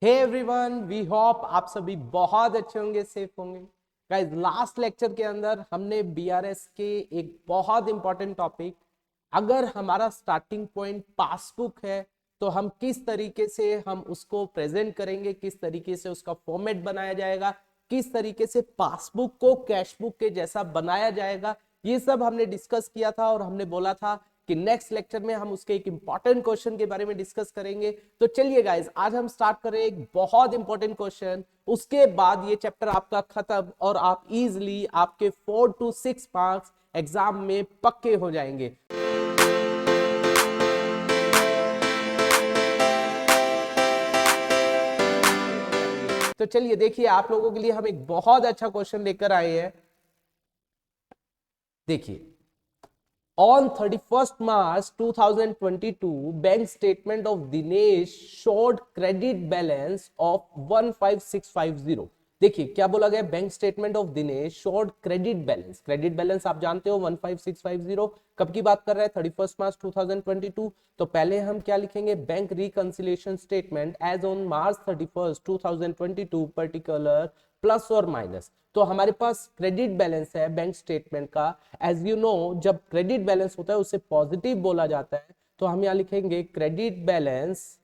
Hey everyone, we hope आप सभी बहुत अच्छे होंगे, सेफ होंगे। गाइस, लास्ट लेक्चर के अंदर हमने बीआरएस के एक बहुत इंपॉर्टेंट टॉपिक, अगर हमारा स्टार्टिंग पॉइंट पासबुक है तो हम किस तरीके से हम उसको प्रेजेंट करेंगे, किस तरीके से उसका फॉर्मेट बनाया जाएगा, किस तरीके से पासबुक को कैशबुक के जैसा बनाया जाएगा, ये सब हमने डिस्कस किया था। और हमने बोला था कि नेक्स्ट लेक्चर में हम उसके एक इंपॉर्टेंट क्वेश्चन के बारे में डिस्कस करेंगे। तो चलिए गाइस, आज हम स्टार्ट करें एक बहुत इंपॉर्टेंट क्वेश्चन। उसके बाद ये चैप्टर आपका खत्म और आप इजिली आपके 4 to 6 मार्क्स एग्जाम में पक्के हो जाएंगे। तो चलिए देखिए, आप लोगों के लिए हम एक बहुत अच्छा क्वेश्चन लेकर आए हैं। देखिए, on 31st March 2022, bank statement of Dinesh showed credit balance of 15650। देखिए क्या बोला गया, bank statement of Dinesh showed credit balance. Credit balance आप जानते हो 15650। कब की बात कर रहे हैं? 31 मार्च 2022। तो पहले हम क्या लिखेंगे, bank reconciliation statement as on March 31 2022 particular plus और माइनस। तो हमारे पास क्रेडिट बैलेंस है बैंक स्टेटमेंट का। एज यू नो, जब क्रेडिट बैलेंस होता है उसे पॉजिटिव बोला जाता है। तो हम यहां लिखेंगे credit balance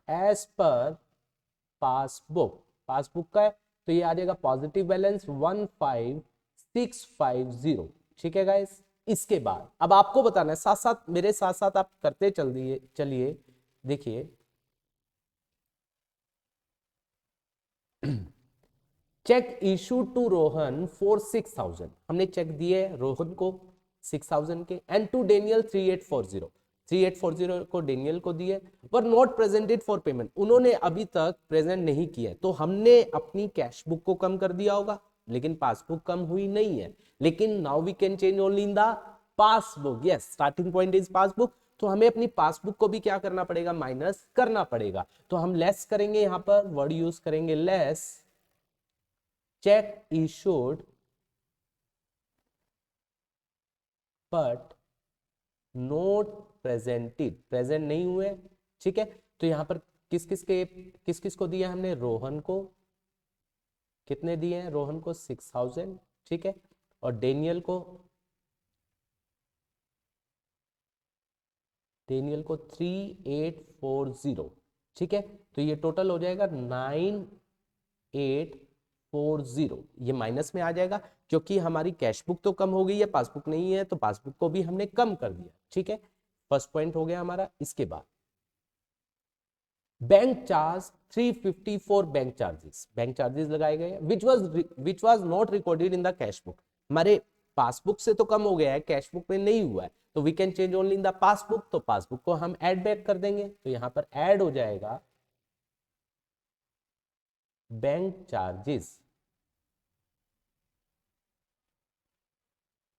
as per passbook. Passbook का है तो ये आ जाएगा पॉजिटिव बैलेंस 15650। ठीक है गाइस। इसके बाद अब आपको बताना है, साथ साथ मेरे साथ साथ आप करते चल दिए चलिए। देखिए, cheque issue to Rohan for 6000। हमने चेक दिए रोहन को 6000 के, एंड टू डेनियल 3840। 3840 को डेनियल को दिए, पर नॉट प्रेजेंटेड फॉर पेमेंट। उन्होंने अभी तक प्रेजेंट नहीं किया। तो हमने अपनी कैश बुक को कम कर दिया होगा, लेकिन पासबुक कम हुई नहीं है। लेकिन now we can change only in the passbook. Yes, starting point is passbook. तो हमें अपनी पासबुक को भी क्या करना पड़ेगा, माइनस करना पड़ेगा। तो हम लेस करेंगे, यहां पर वर्ड यूज करेंगे less. check issued but not presented, present नहीं हुए। ठीक है, तो यहां पर किस किस को दिया हमने, रोहन को। कितने दिए हैं? रोहन को 6000। ठीक है, और डेनियल को 3840। ठीक है, तो ये टोटल हो जाएगा 9840। ये माइनस में आ जाएगा क्योंकि हमारी कैश बुक तो कम हो गई है, पासबुक नहीं है, तो पासबुक को भी हमने कम कर दिया। ठीक है, फर्स्ट पॉइंट हो गया हमारा। इसके बाद bank charge 350 for bank charges. Bank charges लगाए गए which was not recorded in the cash book. हमारे पासबुक से तो कम हो गया है, कैश बुक में नहीं हुआ है। तो we can change only in the passbook. तो पासबुक को हम ऐड बैक कर देंगे, तो यहां पर ऐड हो जाएगा बैंक चार्जेस।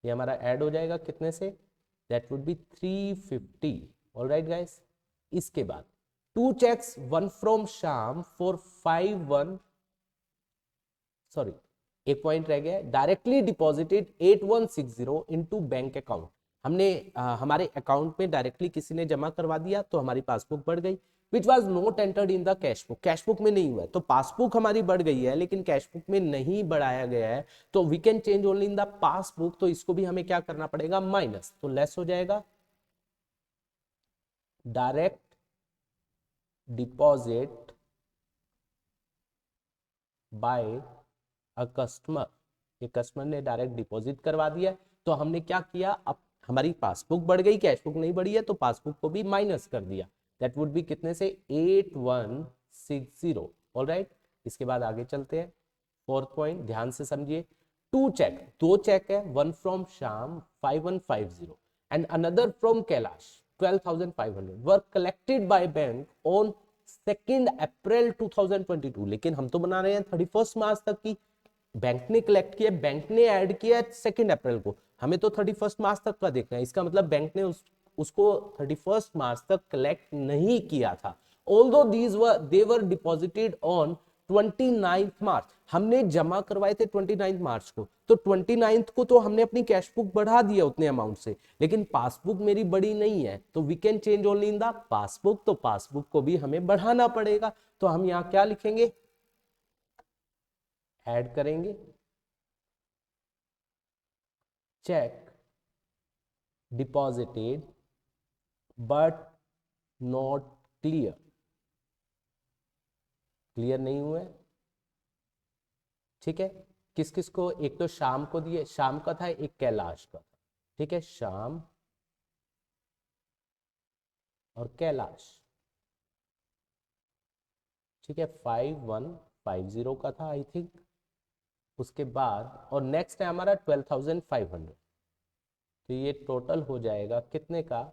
ये हमारा ऐड हो जाएगा कितने से, that would be 350। Alright guys. इसके बाद two cheques, one from Shyam for 51, sorry एक पॉइंट रह गया, directly deposited 8160 into bank account. हमने हमारे अकाउंट में डायरेक्टली किसी ने जमा करवा दिया, तो हमारी पासबुक बढ़ गई। Which was not entered in the cash book. Cash book में नहीं हुआ है, तो पासबुक हमारी बढ़ गई है लेकिन कैश बुक में नहीं बढ़ाया गया है। तो we can change only in the passbook. तो इसको भी हमें क्या करना पड़ेगा, माइनस। तो लेस हो जाएगा direct deposit by a customer. ये कस्टमर ने डायरेक्ट डिपॉजिट करवा दिया। तो हमने क्या किया, अब हमारी पासबुक बढ़ गई, कैश बुक नहीं बढ़ी है, तो पासबुक को भी माइनस कर दिया। दैट वुड बी कितने से, 8160। ऑलराइट। इसके बाद आगे चलते हैं। फोर्थ पॉइंट ध्यान से समझिए। टू चेक, दो चेक है, one from Shyam 5150 and another from Kailash 12500 were collected by bank on 2 अप्रैल 2022। लेकिन हम तो बना रहे हैं 31 मार्च तक की। बैंक ने कलेक्ट किया, बैंक ने ऐड किया 2 अप्रैल को, हमें तो 31 मार्च तक का देखना है। इसका मतलब बैंक ने उसको 31 मार्च तक कलेक्ट नहीं किया था। Although these were they were deposited on 29 मार्च हमने जमा करवाए थे 29 मार्च को, तो 29 को तो हमने अपनी कैश बुक बढ़ा दिया उतने अमाउंट से, लेकिन पासबुक मेरी बड़ी नहीं है, तो we can change only in the passbook, तो पासबुक को भी हमें बढ़ाना पड़ेगा। तो हम यहाँ क्या लिखेंगे, ऐड करेंगे check deposited but not clear, clear नहीं हुए, ठीक है। किस किस को, एक तो शाम को दिए, शाम का था, एक कैलाश का था, ठीक है, शाम और कैलाश, ठीक है, 5150 का था आई थिंक, उसके बाद और नेक्स्ट है हमारा 12,500, तो ये टोटल हो जाएगा कितने का,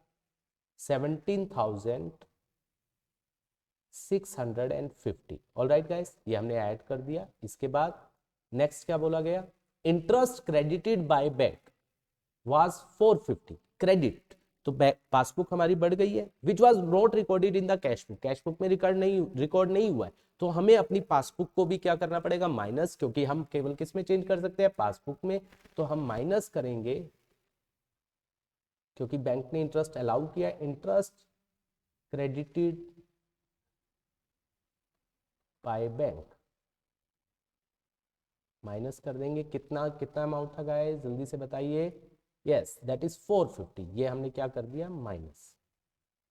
17,650। ऑलराइट गाइस, ये हमने ऐड कर दिया। इसके बाद नेक्स्ट क्या बोला गया, interest credited by bank was 450 credit, तो पासबुक हमारी बढ़ गई है, which was not recorded in the cash book, cash book में रिकॉर्ड नहीं हुआ है, तो हमें अपनी पासबुक को भी क्या करना पड़ेगा, माइनस, क्योंकि हम केवल किस में चेंज कर सकते हैं, पासबुक में, तो हम माइनस करेंगे, क्योंकि बैंक ने इंटरेस्ट अलाउ किया, interest credited by bank, minus कर देंगे, कितना कितना अमाउंट था गाइस, जल्दी से बताइए, यस दैट इज 450, ये हमने क्या कर दिया, माइनस,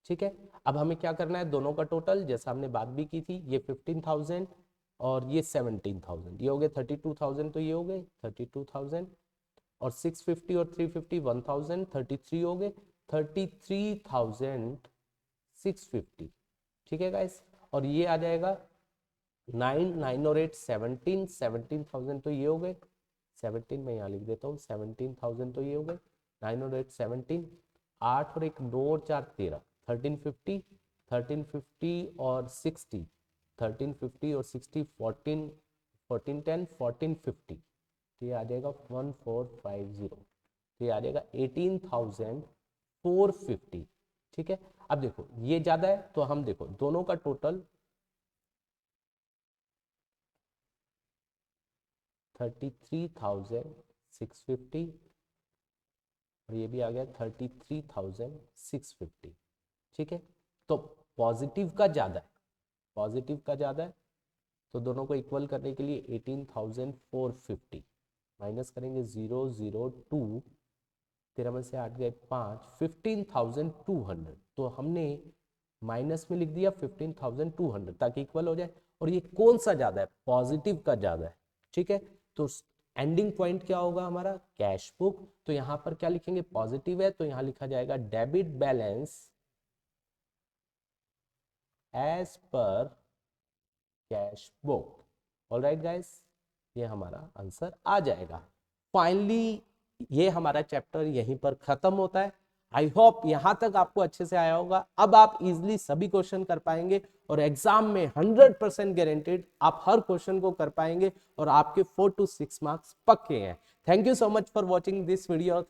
ठीक है। अब हमें क्या करना है, दोनों का टोटल, जैसा हमने बात भी की थी, ये 15,000 और ये 17,000, ये हो गए 32,000, तो ये हो गए 32,000, और 650 और 350 1000, 33 हो गए 33,650, ठीक है गाइस। और ये आ जाएगा 9 9 और 8 17 17,000, तो ये हो गए 17, मैं यहाँ लिख देता हूँ 17,000, तो ये हो गए 9 और 8 17, 8 और 1 9 और 4 13, 1350 1350 और 60, 1350 और 60 14 14 10 1450, तो ये आ जाएगा 1450, तो ये आ जाएगा 18,450, ठीक है। अब देखो ये ज्यादा है, तो हम देखो दोनों का टोटल 33,650 और ये भी आ गया 33,650, ठीक है। तो पॉजिटिव का ज्यादा है, पॉजिटिव का ज्यादा है, तो दोनों को इक्वल करने के लिए 18,450 माइनस करेंगे 002, 13 में से 8 गए 5, 15,200, तो हमने माइनस में लिख दिया 15,200 ताकि इक्वल हो जाए। और ये कौन सा ज्यादा है, पॉजिटिव का ज्यादा है, ठीक है। तो एंडिंग पॉइंट क्या होगा हमारा, कैश बुक, तो यहां पर क्या लिखेंगे, पॉजिटिव है, तो यहां लिखा जाएगा debit balance as per cash book. Alright guys, ये हमारा आंसर आ जाएगा। फाइनली ये हमारा चैप्टर यहीं पर खत्म होता है। आई होप यहां तक आपको अच्छे से आया होगा। अब आप इजिली सभी क्वेश्चन कर पाएंगे और एग्जाम में 100% गारंटेड आप हर क्वेश्चन को कर पाएंगे और आपके 4 to 6 मार्क्स पक्के हैं। Thank you so much for watching this video.